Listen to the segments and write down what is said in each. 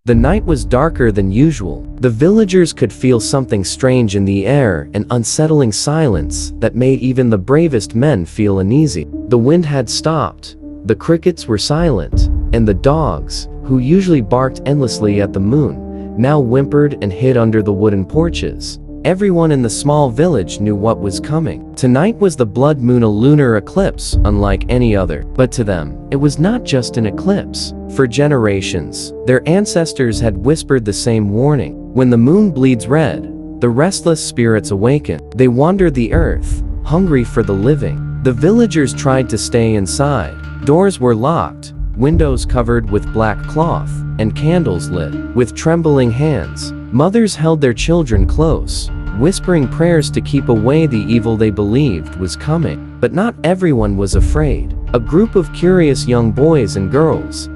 The night was darker than usual. The villagers could feel something strange in the air, an unsettling silence that made even the bravest men feel uneasy. The wind had stopped, the crickets were silent, and the dogs, who usually barked endlessly at the moon, now whimpered and hid under the wooden porches. Everyone in the small village knew what was coming. Tonight was the blood moon, a lunar eclipse unlike any other. But to them, it was not just an eclipse. For generations, their ancestors had whispered the same warning. When the moon bleeds red, the restless spirits awaken. They wander the earth, hungry for the living. The villagers tried to stay inside. Doors were locked, windows covered with black cloth, and candles lit. With trembling hands, mothers held their children close, whispering prayers to keep away the evil they believed was coming. But not everyone was afraid. A group of curious young boys and girls,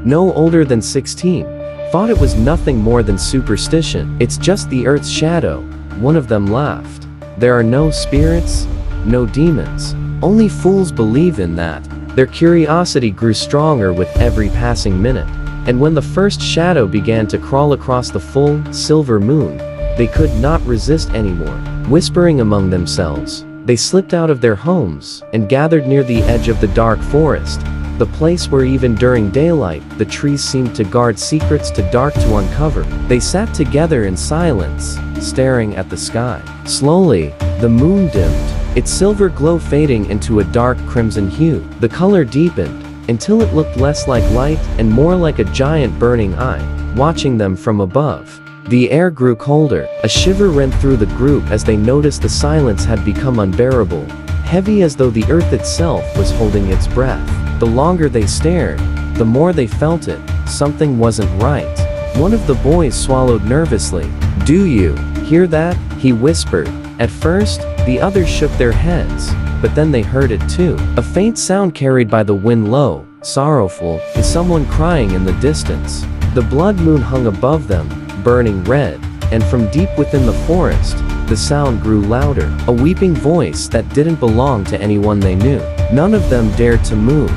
no older than 16, thought it was nothing more than superstition. "It's just the Earth's shadow," one of them laughed. "There are no spirits, no demons. Only fools believe in that." Their curiosity grew stronger with every passing minute. And when the first shadow began to crawl across the full, silver moon, they could not resist anymore. Whispering among themselves, they slipped out of their homes and gathered near the edge of the dark forest, the place where even during daylight, the trees seemed to guard secrets too dark to uncover. They sat together in silence, staring at the sky. Slowly, the moon dimmed, its silver glow fading into a dark crimson hue. The color deepened, until it looked less like light and more like a giant burning eye, watching them from above. The air grew colder. A shiver ran through the group as they noticed the silence had become unbearable, heavy as though the earth itself was holding its breath. The longer they stared, the more they felt it. Something wasn't right. One of the boys swallowed nervously. "Do you hear that?" he whispered. At first, the others shook their heads, but then they heard it too. A faint sound carried by the wind, low, sorrowful, is someone crying in the distance. The blood moon hung above them, burning red, and from deep within the forest, the sound grew louder, a weeping voice that didn't belong to anyone they knew. None of them dared to move.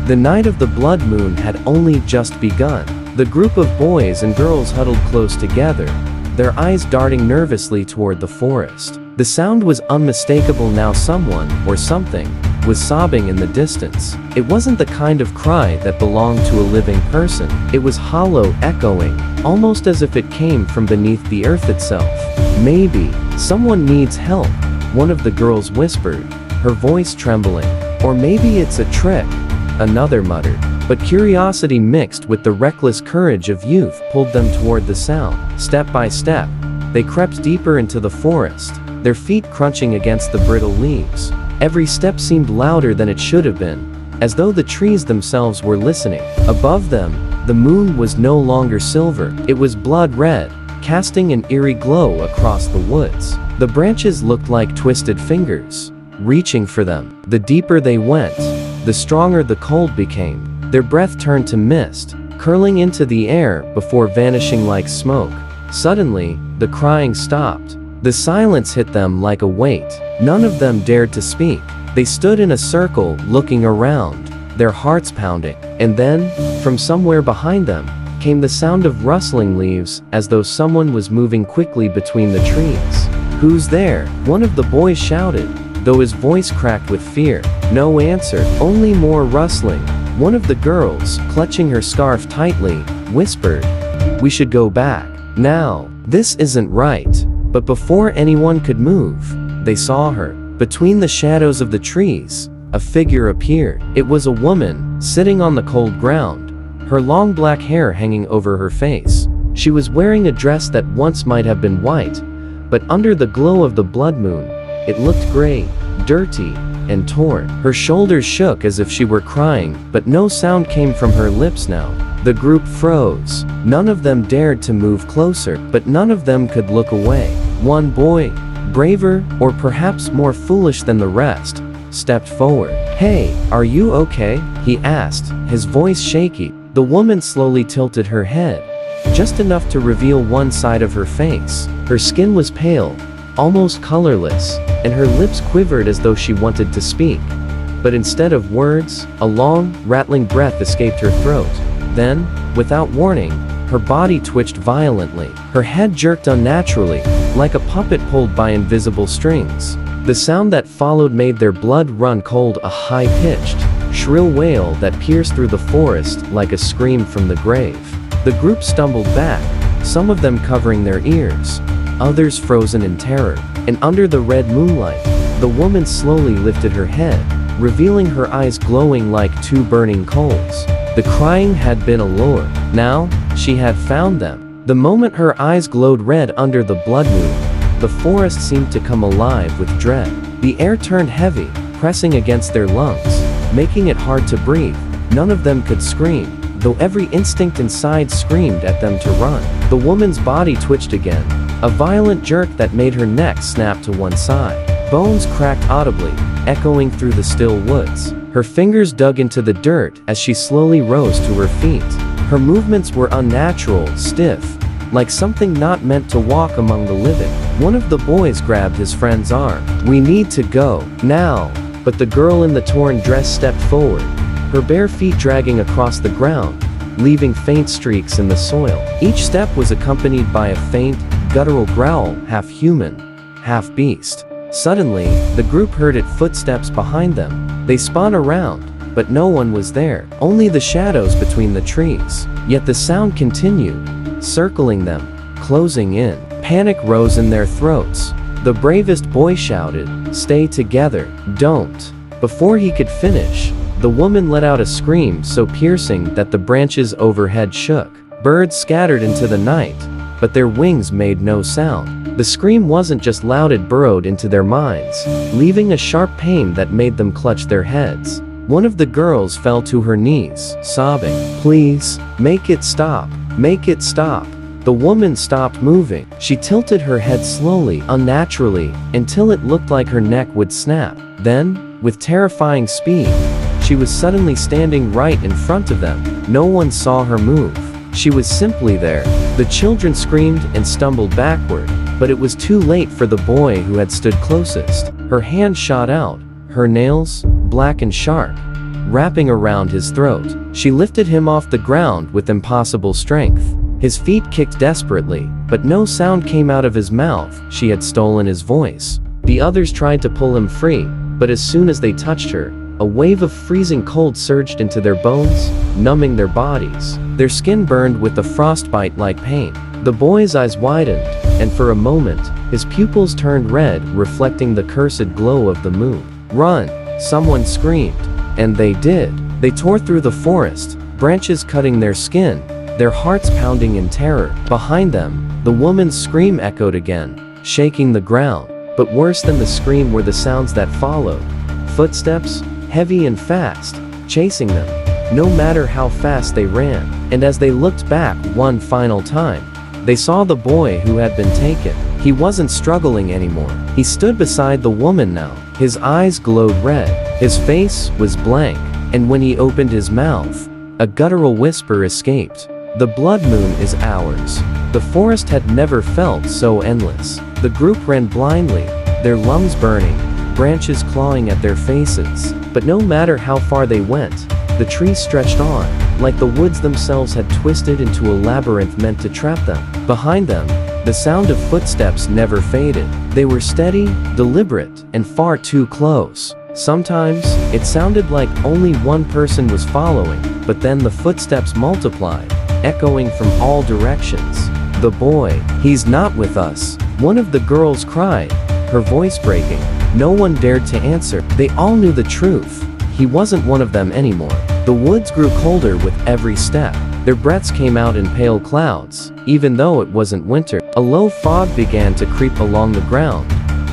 The night of the blood moon had only just begun. The group of boys and girls huddled close together, their eyes darting nervously toward the forest. The sound was unmistakable now. Someone, or something, was sobbing in the distance. It wasn't the kind of cry that belonged to a living person. It was hollow, echoing, almost as if it came from beneath the earth itself. "Maybe someone needs help," one of the girls whispered, her voice trembling. "Or maybe it's a trick," another muttered. But curiosity mixed with the reckless courage of youth pulled them toward the sound. Step by step, they crept deeper into the forest, their feet crunching against the brittle leaves. Every step seemed louder than it should have been, as though the trees themselves were listening. Above them, the moon was no longer silver. It was blood red, casting an eerie glow across the woods. The branches looked like twisted fingers, reaching for them. The deeper they went, the stronger the cold became. Their breath turned to mist, curling into the air before vanishing like smoke. Suddenly, the crying stopped. The silence hit them like a weight. None of them dared to speak. They stood in a circle, looking around, their hearts pounding. And then, from somewhere behind them, came the sound of rustling leaves, as though someone was moving quickly between the trees. "Who's there?" one of the boys shouted, though his voice cracked with fear. No answer, only more rustling. One of the girls, clutching her scarf tightly, whispered, "We should go back. Now. This isn't right." But before anyone could move, they saw her. Between the shadows of the trees, a figure appeared. It was a woman, sitting on the cold ground, her long black hair hanging over her face. She was wearing a dress that once might have been white, but under the glow of the blood moon, it looked gray, dirty, and torn. Her shoulders shook as if she were crying, but no sound came from her lips now. The group froze. None of them dared to move closer, but none of them could look away. One boy, braver, or perhaps more foolish than the rest, stepped forward. "Hey, are you okay?" he asked, his voice shaky. The woman slowly tilted her head, just enough to reveal one side of her face. Her skin was pale, almost colorless, and her lips quivered as though she wanted to speak. But instead of words, a long, rattling breath escaped her throat. Then, without warning, Her body twitched violently. Her head jerked unnaturally, like a puppet pulled by invisible strings. The sound that followed made their blood run cold, a high-pitched, shrill wail that pierced through the forest like a scream from the grave. The group stumbled back, some of them covering their ears, others frozen in terror. And under the red moonlight, the woman slowly lifted her head, revealing her eyes glowing like two burning coals. The crying had been a lure. Now, she had found them. The moment her eyes glowed red under the blood moon, the forest seemed to come alive with dread. The air turned heavy, pressing against their lungs, making it hard to breathe. None of them could scream, though every instinct inside screamed at them to run. The woman's body twitched again, a violent jerk that made her neck snap to one side. Bones cracked audibly, echoing through the still woods. Her fingers dug into the dirt as she slowly rose to her feet. Her movements were unnatural, stiff, like something not meant to walk among the living. One of the boys grabbed his friend's arm. "We need to go, now." But the girl in the torn dress stepped forward, her bare feet dragging across the ground, leaving faint streaks in the soil. Each step was accompanied by a faint, guttural growl, half human, half beast. Suddenly, the group heard its footsteps behind them. They spun around, but no one was there, only the shadows between the trees. Yet the sound continued, circling them, closing in. Panic rose in their throats. The bravest boy shouted, "Stay together, don't." Before he could finish, the woman let out a scream so piercing that the branches overhead shook. Birds scattered into the night, but their wings made no sound. The scream wasn't just loud, it burrowed into their minds, leaving a sharp pain that made them clutch their heads. One of the girls fell to her knees, sobbing, "Please, make it stop, make it stop." The woman stopped moving. She tilted her head slowly, unnaturally, until it looked like her neck would snap. Then, with terrifying speed, she was suddenly standing right in front of them. No one saw her move. She was simply there. The children screamed and stumbled backward, but it was too late for the boy who had stood closest. Her hand shot out, her nails, black and sharp, wrapping around his throat. She lifted him off the ground with impossible strength. His feet kicked desperately, but no sound came out of his mouth. She had stolen his voice. The others tried to pull him free, but as soon as they touched her, a wave of freezing cold surged into their bones, numbing their bodies. Their skin burned with a frostbite-like pain. The boy's eyes widened, and for a moment, his pupils turned red, reflecting the cursed glow of the moon. "Run!" someone screamed, and they did. They tore through the forest, branches cutting their skin, their hearts pounding in terror. Behind them, the woman's scream echoed again, shaking the ground. But worse than the scream were the sounds that followed. Footsteps, heavy and fast, chasing them, no matter how fast they ran. And as they looked back one final time, they saw the boy who had been taken. He wasn't struggling anymore. He stood beside the woman now. His eyes glowed red. His face was blank. And when he opened his mouth, a guttural whisper escaped. "The blood moon is ours." The forest had never felt so endless. The group ran blindly, their lungs burning, branches clawing at their faces. But no matter how far they went, the trees stretched on, like the woods themselves had twisted into a labyrinth meant to trap them. Behind them, the sound of footsteps never faded. They were steady, deliberate, and far too close. Sometimes, it sounded like only one person was following, but then the footsteps multiplied, echoing from all directions. "The boy, he's not with us," one of the girls cried, her voice breaking. No one dared to answer. They all knew the truth. He wasn't one of them anymore. The woods grew colder with every step. Their breaths came out in pale clouds, even though it wasn't winter. A low fog began to creep along the ground,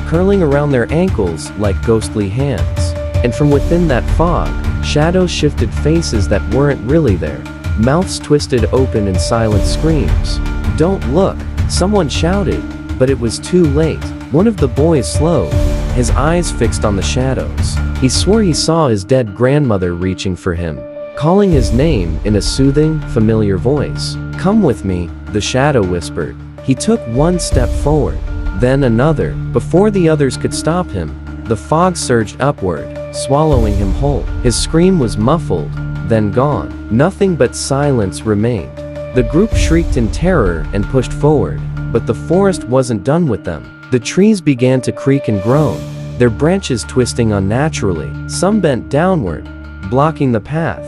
curling around their ankles like ghostly hands. And from within that fog, shadows shifted, faces that weren't really there. Mouths twisted open in silent screams. "Don't look," someone shouted, but it was too late. One of the boys slowed, his eyes fixed on the shadows. He swore he saw his dead grandmother reaching for him, calling his name in a soothing, familiar voice. "Come with me," the shadow whispered. He took one step forward, then another. Before the others could stop him, the fog surged upward, swallowing him whole. His scream was muffled, then gone. Nothing but silence remained. The group shrieked in terror and pushed forward, but the forest wasn't done with them. The trees began to creak and groan, their branches twisting unnaturally. Some bent downward, blocking the path,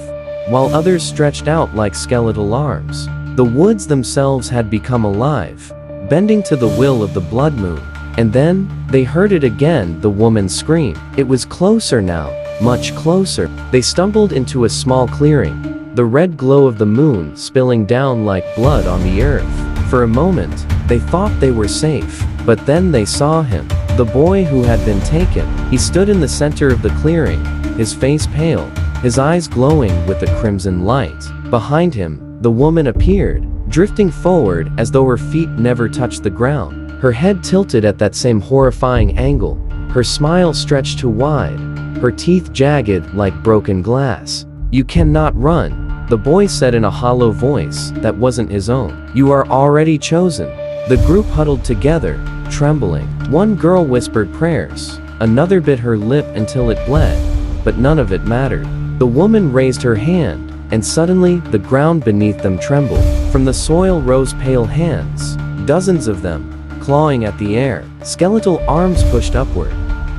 while others stretched out like skeletal arms. The woods themselves had become alive, bending to the will of the blood moon. And then, they heard it again, the woman scream. It was closer now, much closer. They stumbled into a small clearing, the red glow of the moon spilling down like blood on the earth. For a moment, they thought they were safe, but then they saw him, the boy who had been taken. He stood in the center of the clearing, his face pale, his eyes glowing with a crimson light. Behind him, the woman appeared, drifting forward as though her feet never touched the ground. Her head tilted at that same horrifying angle, her smile stretched too wide, her teeth jagged like broken glass. "You cannot run," the boy said in a hollow voice that wasn't his own. "You are already chosen." The group huddled together, trembling. One girl whispered prayers, another bit her lip until it bled, but none of it mattered. The woman raised her hand, and suddenly the ground beneath them trembled. From the soil rose pale hands, dozens of them, clawing at the air. Skeletal arms pushed upward,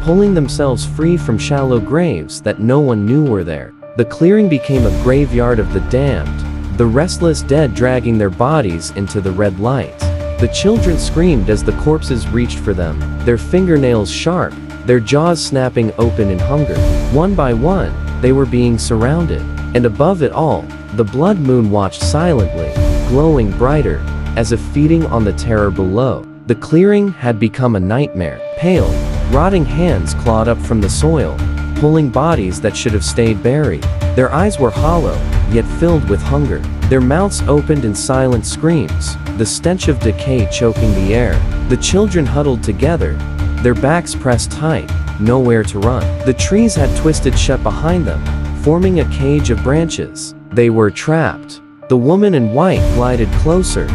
pulling themselves free from shallow graves that no one knew were there. The clearing became a graveyard of the damned, the restless dead dragging their bodies into the red light. The children screamed as the corpses reached for them, their fingernails sharp, their jaws snapping open in hunger. One by one, they were being surrounded. And above it all, the blood moon watched silently, glowing brighter, as if feeding on the terror below. The clearing had become a nightmare. Pale, rotting hands clawed up from the soil, pulling bodies that should have stayed buried. Their eyes were hollow, yet filled with hunger. Their mouths opened in silent screams, the stench of decay choking the air. The children huddled together, their backs pressed tight, nowhere to run. The trees had twisted shut behind them, forming a cage of branches. They were trapped. The woman in white glided closer,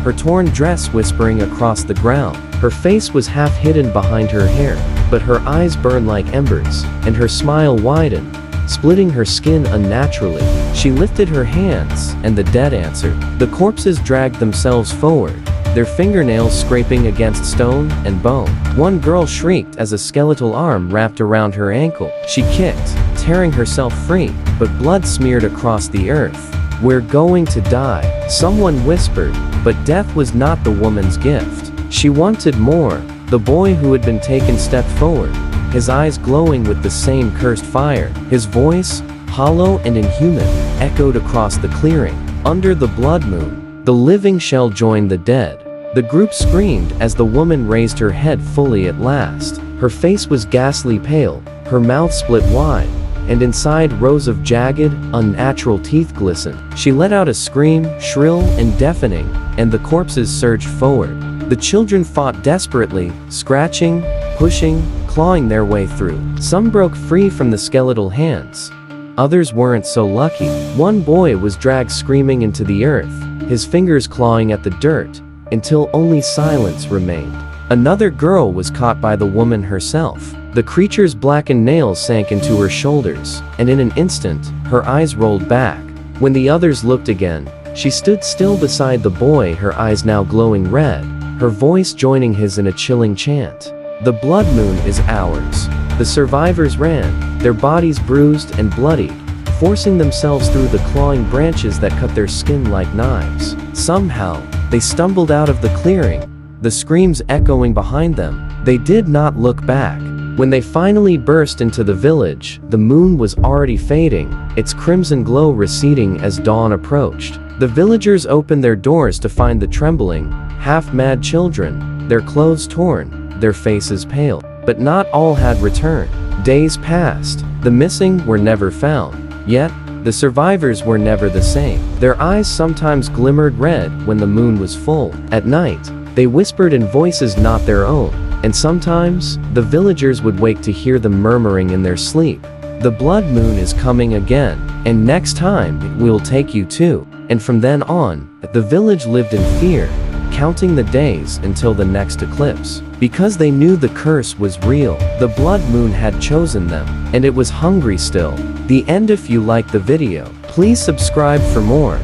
her torn dress whispering across the ground. Her face was half hidden behind her hair, but her eyes burned like embers, and her smile widened, splitting her skin unnaturally. She lifted her hands, and the dead answered. The corpses dragged themselves forward, their fingernails scraping against stone and bone. One girl shrieked as a skeletal arm wrapped around her ankle. She kicked, tearing herself free, but blood smeared across the earth. "We're going to die," someone whispered, but death was not the woman's gift. She wanted more. The boy who had been taken stepped forward, his eyes glowing with the same cursed fire. His voice, hollow and inhuman, echoed across the clearing. Under the blood moon, the living shall join the dead. The group screamed as the woman raised her head fully at last. Her face was ghastly pale, her mouth split wide, and inside rows of jagged, unnatural teeth glistened. She let out a scream, shrill and deafening, and the corpses surged forward. The children fought desperately, scratching, pushing, clawing their way through. Some broke free from the skeletal hands. Others weren't so lucky. One boy was dragged screaming into the earth, his fingers clawing at the dirt, until only silence remained. Another girl was caught by the woman herself. The creature's blackened nails sank into her shoulders, and in an instant, her eyes rolled back. When the others looked again, she stood still beside the boy, her eyes now glowing red, her voice joining his in a chilling chant. "The blood moon is ours." The survivors ran, their bodies bruised and bloodied, forcing themselves through the clawing branches that cut their skin like knives. Somehow, they stumbled out of the clearing, the screams echoing behind them. They did not look back. When they finally burst into the village, the moon was already fading, its crimson glow receding as dawn approached. The villagers opened their doors to find the trembling, half-mad children, their clothes torn, their faces pale. But not all had returned. Days passed, the missing were never found. Yet, the survivors were never the same. Their eyes sometimes glimmered red when the moon was full. At night, they whispered in voices not their own, and sometimes, the villagers would wake to hear them murmuring in their sleep. "The blood moon is coming again, and next time, we'll take you too." And from then on, the village lived in fear, counting the days until the next eclipse. Because they knew the curse was real, the blood moon had chosen them, and it was hungry still. The end. If you liked the video, please subscribe for more.